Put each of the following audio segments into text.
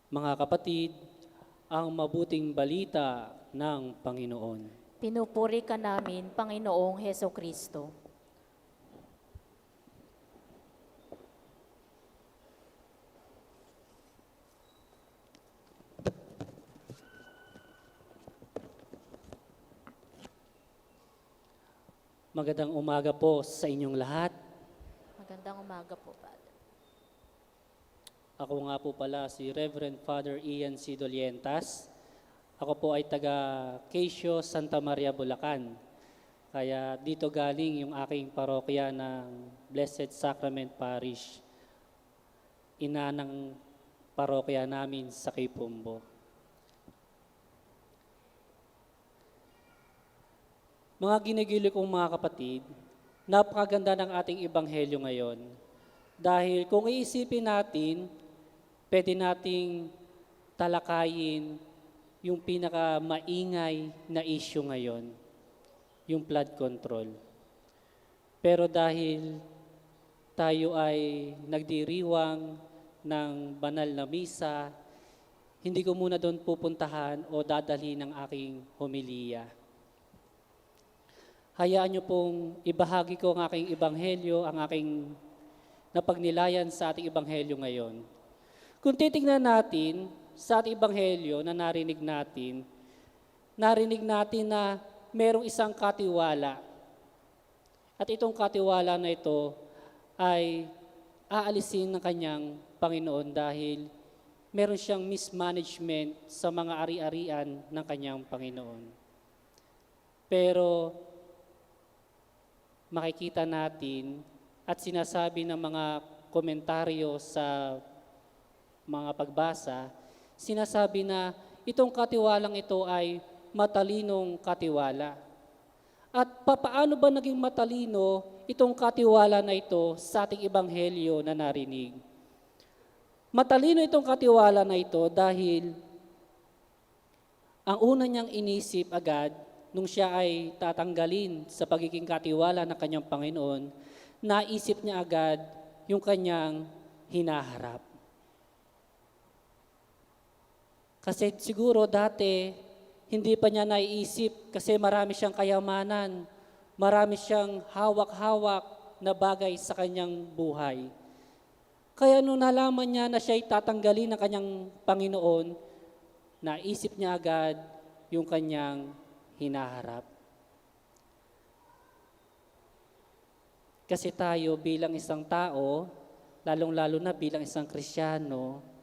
Mga kapatid, ang mabuting balita ng Panginoon. Pinupuri ka namin, Panginoong Heso Kristo. Magandang umaga po sa inyong lahat. Magandang umaga po, Father. Ako nga po pala si Reverend Father Ian C. Dolientas. Ako po ay taga Quezon, Santa Maria, Bulacan. Kaya dito galing yung aking parokya ng Blessed Sacrament Parish. Ina ng parokya namin sa Quipumbo. Mga ginigili kong mga kapatid, napakaganda ng ating ebanghelyo ngayon. Dahil kung iisipin natin, pwede nating talakayin yung pinakamaingay na issue ngayon, yung flood control. Pero dahil tayo ay nagdiriwang ng banal na misa, hindi ko muna doon pupuntahan o dadalhin ng aking homilya. Hayaan niyo pong ibahagi ko ang aking ebanghelyo, ang aking napagnilayan sa ating ebanghelyo ngayon. Kung titingnan natin sa ating ebanghelyo na narinig natin na merong isang katiwala. At itong katiwala na ito ay aalisin ng kanyang Panginoon dahil meron siyang mismanagement sa mga ari-arian ng kanyang Panginoon. Pero makikita natin at sinasabi ng mga komentaryo sa mga pagbasa, sinasabi na itong katiwalang ito ay matalinong katiwala. At papaano ba naging matalino itong katiwala na ito sa ating ebanghelyo na narinig? Matalino itong katiwala na ito dahil ang una niyang inisip agad nung siya ay tatanggalin sa pagiging katiwala ng kanyang Panginoon, naisip niya agad yung kanyang hinaharap. Kasi siguro dati, hindi pa niya naiisip kasi marami siyang kayamanan, marami siyang hawak-hawak na bagay sa kanyang buhay. Kaya nung nalaman niya na siya ay tatanggalin ng kanyang Panginoon, naisip niya agad yung kanyang hinaharap. Kasi tayo bilang isang tao, lalong-lalo na bilang isang Kristiyano,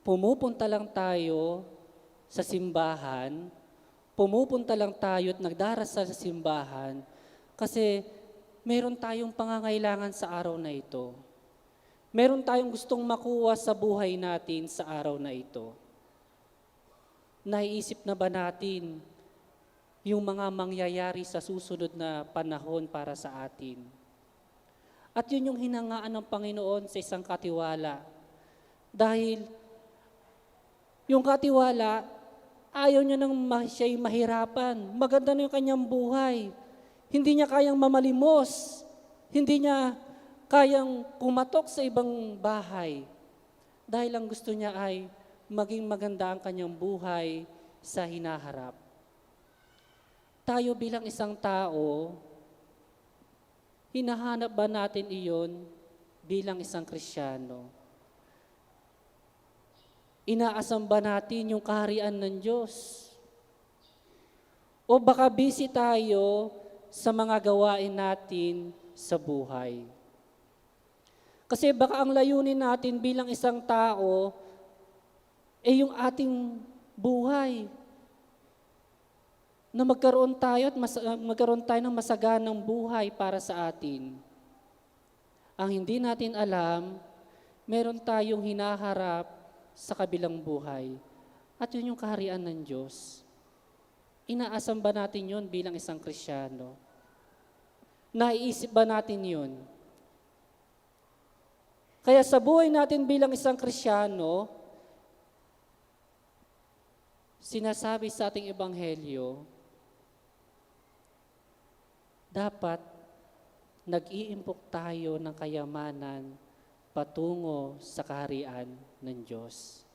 pumupunta lang tayo sa simbahan, pumupunta lang tayo at nagdarasal sa simbahan kasi meron tayong pangangailangan sa araw na ito. Meron tayong gustong makuha sa buhay natin sa araw na ito. Naiisip na ba natin yung mga mangyayari sa susunod na panahon para sa atin? At yun yung hinangaan ng Panginoon sa isang katiwala. Dahil yung katiwala, ayaw niya nang siya'y mahirapan. Maganda na yung kanyang buhay. Hindi niya kayang mamalimos. Hindi niya kayang kumatok sa ibang bahay. Dahil ang gusto niya ay maging maganda ang kanyang buhay sa hinaharap. Tayo bilang isang tao, hinahanap ba natin iyon bilang isang Kristiyano? Inaasam ba natin yung kaharian ng Diyos? O baka busy tayo sa mga gawain natin sa buhay? Kasi baka ang layunin natin bilang isang tao yung ating buhay na magkaroon tayo at magkaroon tayo ng masaganang buhay para sa atin. Ang hindi natin alam, meron tayong hinaharap sa kabilang buhay. At yun yung kaharian ng Diyos. Inaasam ba natin yun bilang isang Kristiyano? Naiisip ba natin yun? Kaya sa buhay natin bilang isang Kristiyano, sinasabi sa ating ebanghelyo, dapat nag-iimpok tayo ng kayamanan patungo sa kaharian ng Diyos.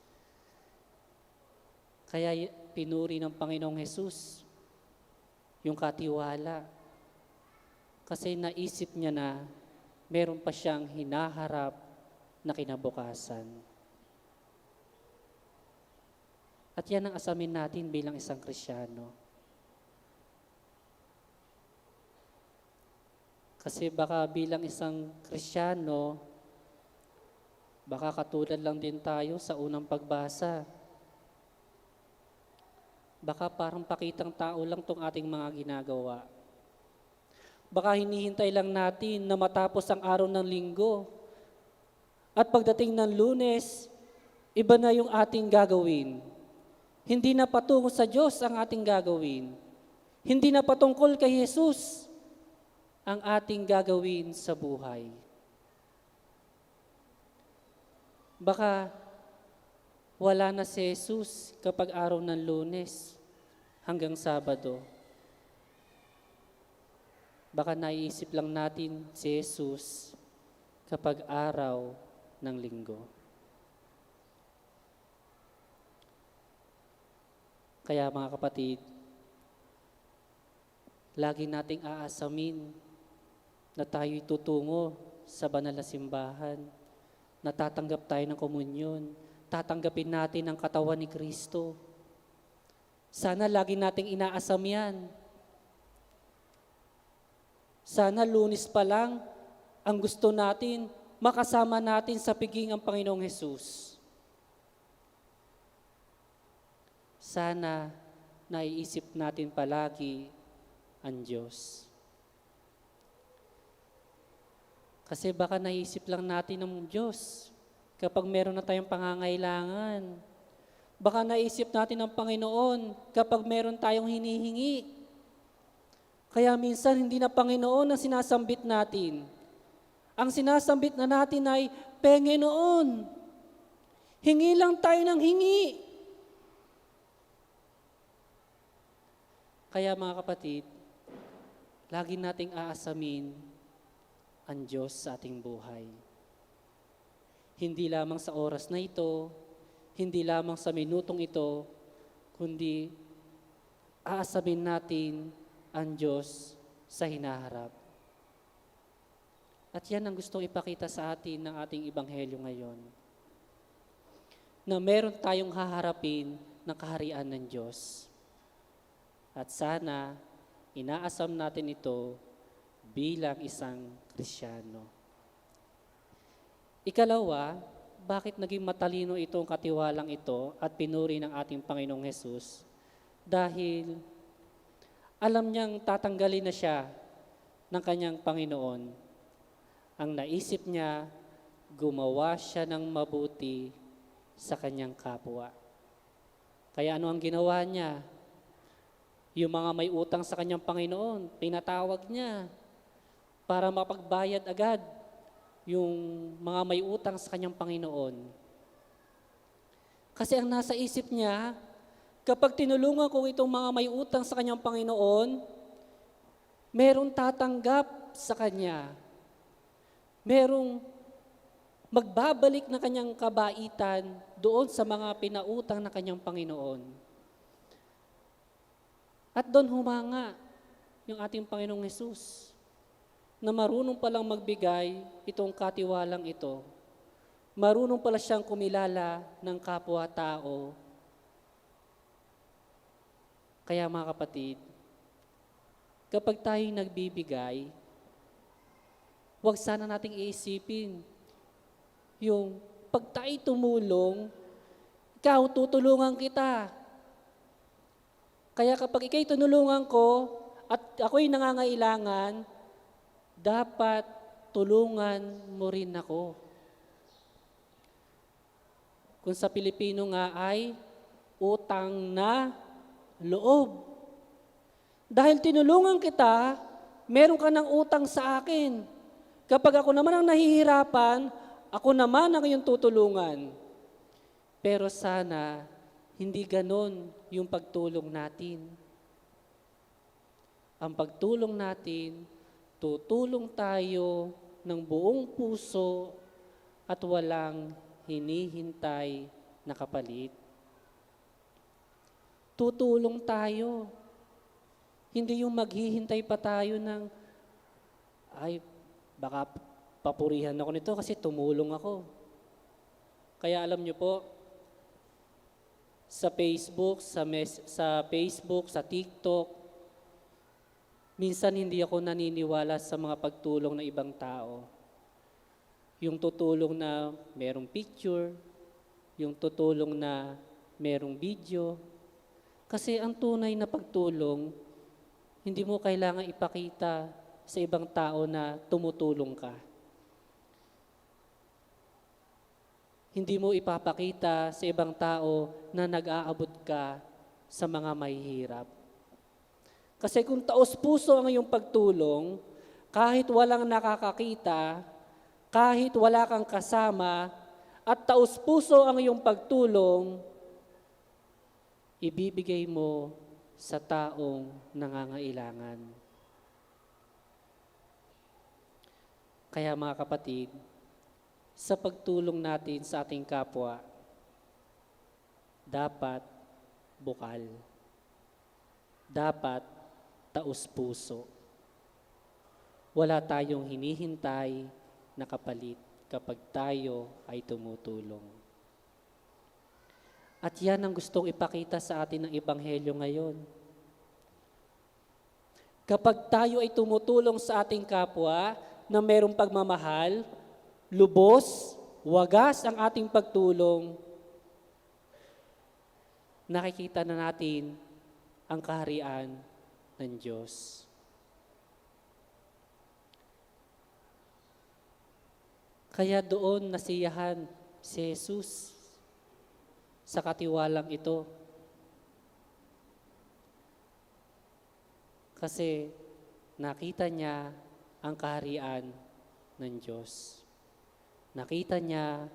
Kaya pinuri ng Panginoong Hesus yung katiwala. Kasi naisip niya na meron pa siyang hinaharap na kinabukasan. At yan ang asamin natin bilang isang Kristiyano. Kasi baka bilang isang Kristiyano, baka katulad lang din tayo sa unang pagbasa. Baka parang pakitang tao lang tong ating mga ginagawa. Baka hinihintay lang natin na matapos ang araw ng linggo. At pagdating ng Lunes, iba na yung ating gagawin. Hindi na patungo sa Diyos ang ating gagawin. Hindi na patungkol kay Jesus ang ating gagawin sa buhay. Baka wala na si Jesus kapag araw ng Lunes hanggang Sabado. Baka naiisip lang natin si Jesus kapag araw ng Linggo. Kaya mga kapatid, lagi nating aasamin na tayo'y tutungo sa banal na simbahan, na tatanggap tayo ng komunyon, tatanggapin natin ang katawan ni Kristo. Sana lagi nating inaasam yan. Sana Lunes pa lang ang gusto natin, makasama natin sa piging ang Panginoong Hesus. Sana naiisip natin palagi ang Diyos. Kasi baka naisip lang natin ng Diyos kapag meron na tayong pangangailangan. Baka naisip natin ng Panginoon kapag meron tayong hinihingi. Kaya minsan hindi na Panginoon ang sinasambit natin. Ang sinasambit na natin ay Panginoon. Hingi lang tayo ng hingi. Kaya mga kapatid, lagi nating aasamin ang Diyos sa ating buhay. Hindi lamang sa oras na ito, hindi lamang sa minutong ito, kundi aasamin natin ang Diyos sa hinaharap. At yan ang gustong ipakita sa atin ng ating Ebanghelyo ngayon. Na meron tayong haharapin ng kaharian ng Diyos. At sana, inaasam natin ito bilang isang Kristiyano. Ikalawa, bakit naging matalino itong katiwalang ito at pinuri ng ating Panginoong Hesus? Dahil alam niyang tatanggalin na siya ng kanyang Panginoon. Ang naisip niya, gumawa siya ng mabuti sa kanyang kapwa. Kaya ano ang ginawa niya? Yung mga may utang sa kanyang Panginoon, pinatawag niya para mapagbayad agad yung mga may utang sa kanyang Panginoon. Kasi ang nasa isip niya, kapag tinulungan ko itong mga may utang sa kanyang Panginoon, merong tatanggap sa kanya. Merong magbabalik na kanyang kabaitan doon sa mga pinautang na kanyang Panginoon. At doon humanga yung ating Panginoong Hesus na marunong palang magbigay itong katiwalang ito. Marunong pala siyang kumilala ng kapwa-tao. Kaya mga kapatid, kapag tayo nagbibigay, huwag sana nating iisipin yung pag tayo tumulong, ikaw tutulungan kita. Kaya kapag ikay tinulungan ko at ako'y nangangailangan, dapat tulungan mo rin ako. Kung sa Pilipino nga ay utang na loob. Dahil tinulungan kita, meron ka ng utang sa akin. Kapag ako naman ang nahihirapan, ako naman ang iyong tutulungan. Pero sana, hindi ganon yung pagtulong natin. Ang pagtulong natin, tutulong tayo ng buong puso at walang hinihintay na kapalit. Tutulong tayo. Hindi yung maghihintay pa tayo ng, ay, baka papurihan ako nito kasi tumulong ako. Kaya alam nyo po, sa Facebook, sa TikTok, minsan hindi ako naniniwala sa mga pagtulong ng ibang tao. Yung tutulong na merong picture, yung tutulong na merong video. Kasi ang tunay na pagtulong, hindi mo kailangan ipakita sa ibang tao na tumutulong ka. Hindi mo ipapakita sa ibang tao na nag-aabot ka sa mga mahihirap. Kasi kung taos-puso ang iyong pagtulong, kahit walang nakakakita, kahit wala kang kasama, at taos-puso ang iyong pagtulong, ibibigay mo sa taong nangangailangan. Kaya mga kapatid, sa pagtulong natin sa ating kapwa, dapat bukal. Dapat taos-puso. Wala tayong hinihintay na kapalit kapag tayo ay tumutulong. At yan ang gustong ipakita sa atin ng Ebanghelyo ngayon. Kapag tayo ay tumutulong sa ating kapwa na mayroong pagmamahal, lubos, wagas ang ating pagtulong, nakikita na natin ang kaharian ng Diyos. Kaya doon nasiyahan si Jesus sa katiwalang ito. Kasi nakita niya ang kaharian ng Diyos. Nakita niya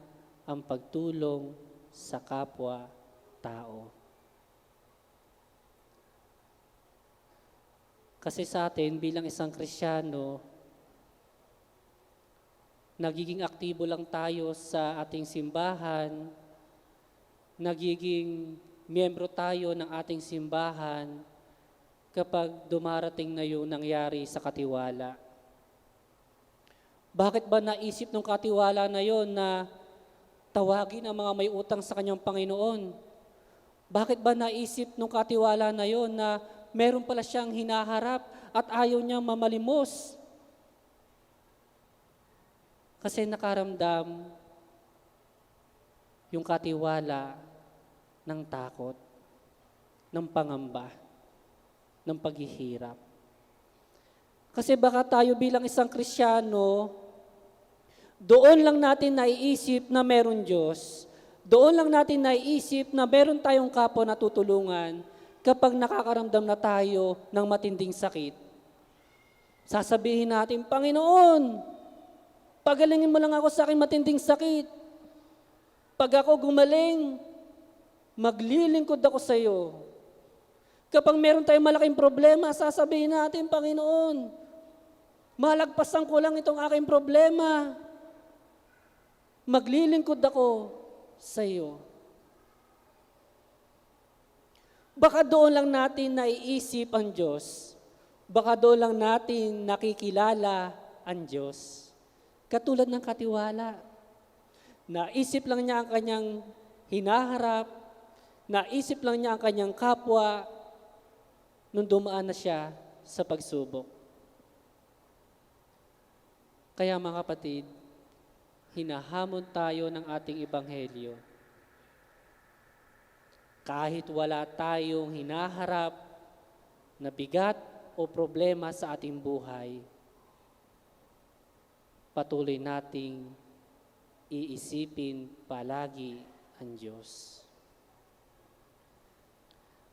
ang pagtulong sa kapwa-tao. Kasi sa atin bilang isang Kristiyano, nagiging aktibo lang tayo sa ating simbahan, nagiging miyembro tayo ng ating simbahan kapag dumarating na yung nangyari sa katiwala. Bakit ba naisip ng katiwala na yon na tawagin ang mga may utang sa kanyang Panginoon? Bakit ba naisip ng katiwala na yon na meron pala siyang hinaharap at ayaw niyang mamalimos? Kasi nakaramdam yung katiwala ng takot, ng pangamba, ng paghihirap. Kasi baka tayo bilang isang Kristiyano, doon lang natin naiisip na meron Diyos. Doon lang natin naiisip na meron tayong kapwa na tutulungan kapag nakakaramdam na tayo ng matinding sakit. Sasabihin natin, Panginoon, pagalingin mo lang ako sa aking matinding sakit. Pag ako gumaling, maglilingkod ako sa iyo. Kapag meron tayong malaking problema, sasabihin natin, Panginoon, malagpasan ko lang itong aking problema. Maglilingkod ako sa iyo. Baka doon lang natin naiisip ang Diyos. Baka doon lang natin nakikilala ang Diyos. Katulad ng katiwala. Naisip lang niya ang kanyang hinaharap. Naisip lang niya ang kanyang kapwa nung dumaan na siya sa pagsubok. Kaya mga kapatid, hinahamon tayo ng ating ebanghelyo. Kahit wala tayong hinaharap na bigat o problema sa ating buhay, patuloy nating iisipin palagi ang Diyos.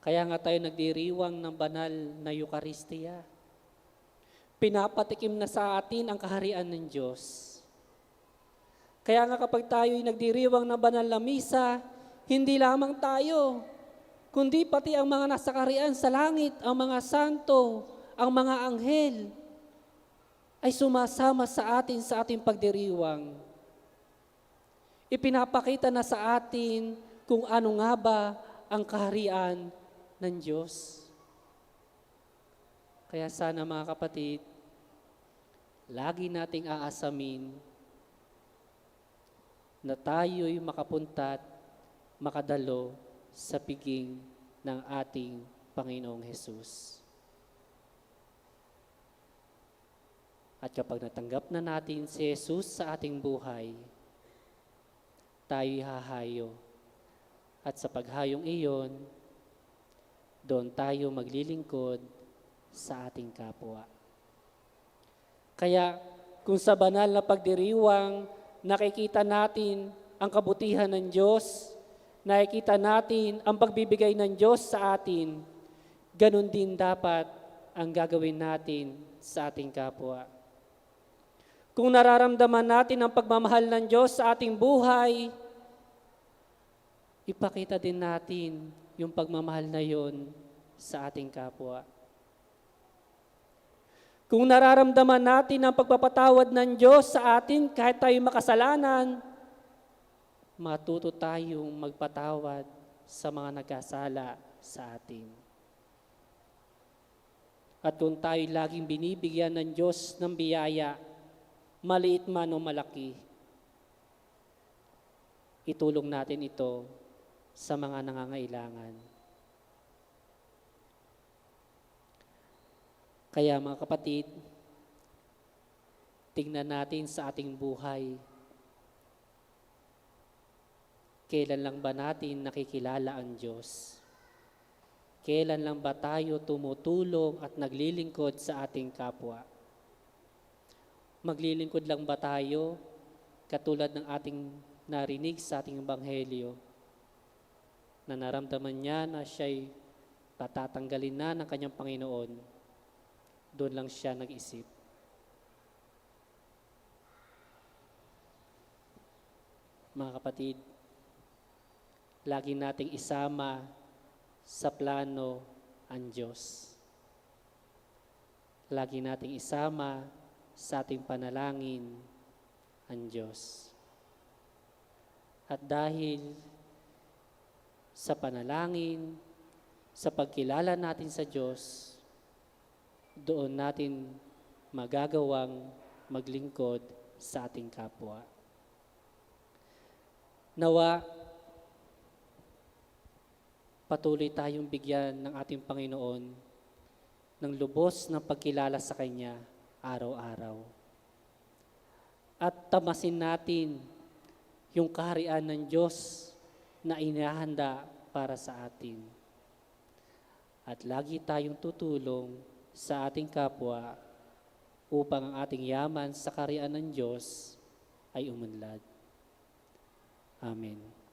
Kaya nga tayo nagdiriwang ng banal na Eucharistia. Pinapatikim na sa atin ang kaharian ng Diyos. Kaya nga kapag tayo'y nagdiriwang ng banal na misa, hindi lamang tayo, kundi pati ang mga nasa kaharian sa langit, ang mga santo, ang mga anghel, ay sumasama sa atin sa ating pagdiriwang. Ipinapakita na sa atin kung ano nga ba ang kaharian ng Diyos. Kaya sana mga kapatid, lagi nating aasamin na tayo'y makapuntat, makadalo sa piging ng ating Panginoong Hesus. At kapag natanggap na natin si Jesus sa ating buhay, tayo'y hahayo. At sa paghayong iyon, doon tayo maglilingkod sa ating kapwa. Kaya kung sa banal na pagdiriwang nakikita natin ang kabutihan ng Diyos, nakikita natin ang pagbibigay ng Diyos sa atin, ganun din dapat ang gagawin natin sa ating kapwa. Kung nararamdaman natin ang pagmamahal ng Diyos sa ating buhay, ipakita din natin yung pagmamahal na yon sa ating kapwa. Kung nararamdaman natin ang pagpapatawad ng Diyos sa atin kahit tayo makasalanan, matuto tayong magpatawad sa mga nagkasala sa atin. At kung tayo laging binibigyan ng Diyos ng biyaya, maliit man o malaki, itulong natin ito sa mga nangangailangan. Kaya mga kapatid, tingnan natin sa ating buhay. Kailan lang ba natin nakikilala ang Diyos? Kailan lang ba tayo tumutulong at naglilingkod sa ating kapwa? Maglilingkod lang ba tayo katulad ng ating narinig sa ating ebanghelyo na naramdaman niya na siya'y patatanggalin na ng kanyang Panginoon, doon lang siya nag-isip. Mga kapatid, lagi nating isama sa plano ang Diyos. Lagi nating isama sa ating panalangin ang Diyos. At dahil sa panalangin, sa pagkilala natin sa Diyos, doon natin magagawang maglingkod sa ating kapwa. Nawa, patuloy tayong bigyan ng ating Panginoon ng lubos na pagkilala sa Kanya araw-araw. At tamasin natin yung kaharian ng Diyos na inihahanda para sa atin. At lagi tayong tutulong sa ating kapwa upang ang ating yaman sa kaharian ng Diyos ay umunlad. Amen.